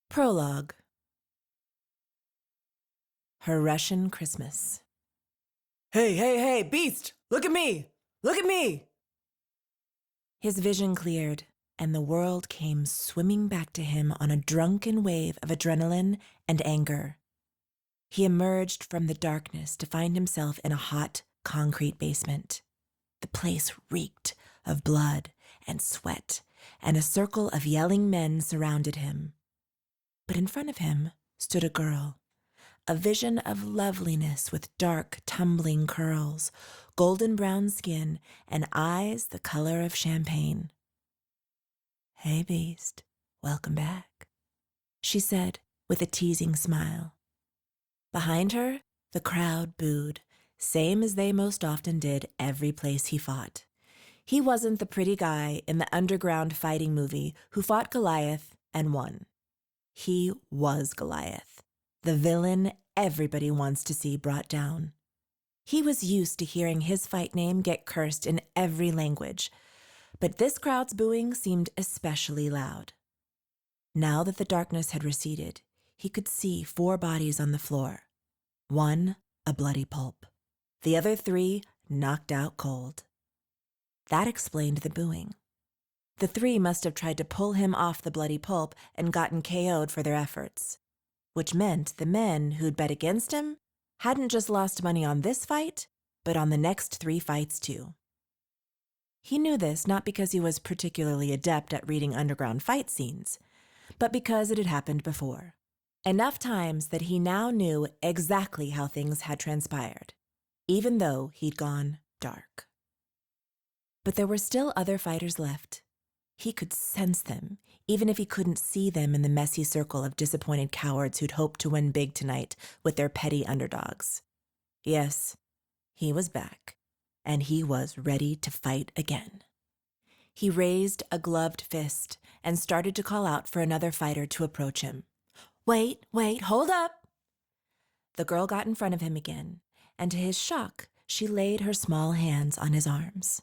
Prologue. Her Russian Christmas. Hey, beast! Look at me! Look at me! His vision cleared, and the world came swimming back to him on a drunken wave of adrenaline and anger. He emerged from the darkness to find himself in a hot, concrete basement. The place reeked of blood and sweat, and a circle of yelling men surrounded him. But in front of him stood a girl, a vision of loveliness with dark, tumbling curls, golden brown skin, and eyes the color of champagne. "Hey, beast, welcome back," she said with a teasing smile. Behind her, the crowd booed, same as they most often did every place he fought. He wasn't the pretty guy in the underground fighting movie who fought Goliath and won. He was Goliath, the villain everybody wants to see brought down. He was used to hearing his fight name get cursed in every language, but this crowd's booing seemed especially loud. Now that the darkness had receded, he could see 4 bodies on the floor. 1, a bloody pulp. The other 3, knocked out cold. That explained the booing. The 3 must have tried to pull him off the bloody pulp and gotten KO'd for their efforts, which meant the men who'd bet against him hadn't just lost money on this fight, but on the next 3 fights too. He knew this not because he was particularly adept at reading underground fight scenes, but because it had happened before. Enough times that he now knew exactly how things had transpired, even though he'd gone dark. But there were still other fighters left. He could sense them, even if he couldn't see them in the messy circle of disappointed cowards who'd hoped to win big tonight with their petty underdogs. Yes, he was back, and he was ready to fight again. He raised a gloved fist and started to call out for another fighter to approach him. Wait, hold up! The girl got in front of him again, and to his shock, she laid her small hands on his arms,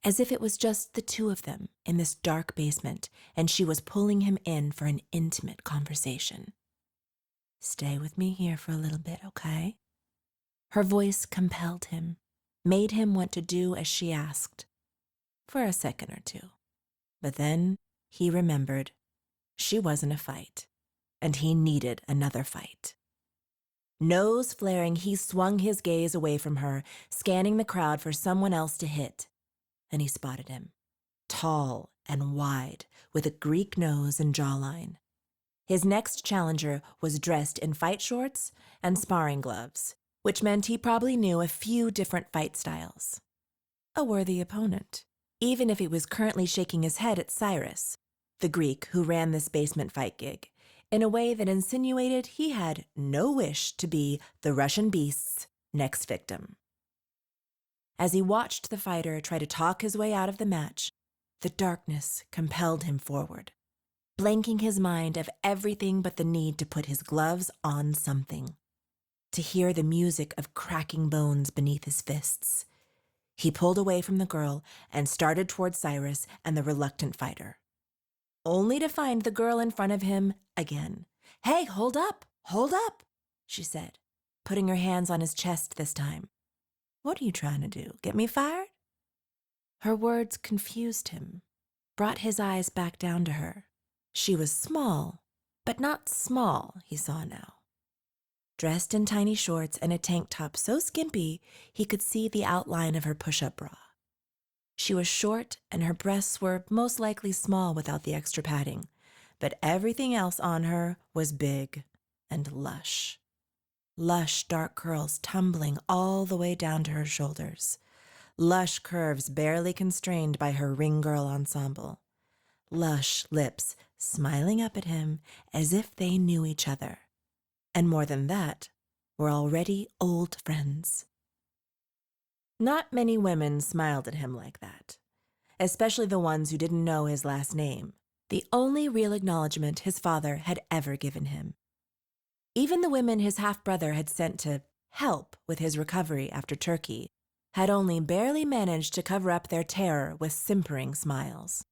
as if it was just the 2 of them in this dark basement, and she was pulling him in for an intimate conversation. "Stay with me here for a little bit, okay?" Her voice compelled him, made him want to do as she asked, for a second or 2. But then he remembered she wasn't a fight, and he needed another fight. Nose flaring, he swung his gaze away from her, scanning the crowd for someone else to hit. And he spotted him, tall and wide, with a Greek nose and jawline. His next challenger was dressed in fight shorts and sparring gloves, which meant he probably knew a few different fight styles. A worthy opponent, even if he was currently shaking his head at Cyrus, the Greek who ran this basement fight gig, in a way that insinuated he had no wish to be the Russian beast's next victim. As he watched the fighter try to talk his way out of the match, the darkness compelled him forward, blanking his mind of everything but the need to put his gloves on something, to hear the music of cracking bones beneath his fists. He pulled away from the girl and started toward Cyrus and the reluctant fighter, only to find the girl in front of him again. "Hey, hold up, she said, putting her hands on his chest this time. "What are you trying to do, get me fired?" Her words confused him, brought his eyes back down to her. She was small, but not small, he saw now. Dressed in tiny shorts and a tank top so skimpy he could see the outline of her push-up bra. She was short and her breasts were most likely small without the extra padding, but everything else on her was big and lush. Lush dark curls tumbling all the way down to her shoulders. Lush curves barely constrained by her ring girl ensemble. Lush lips smiling up at him as if they knew each other. And more than that, were already old friends. Not many women smiled at him like that, especially the ones who didn't know his last name, the only real acknowledgement his father had ever given him. Even the women his half-brother had sent to help with his recovery after Turkey had only barely managed to cover up their terror with simpering smiles.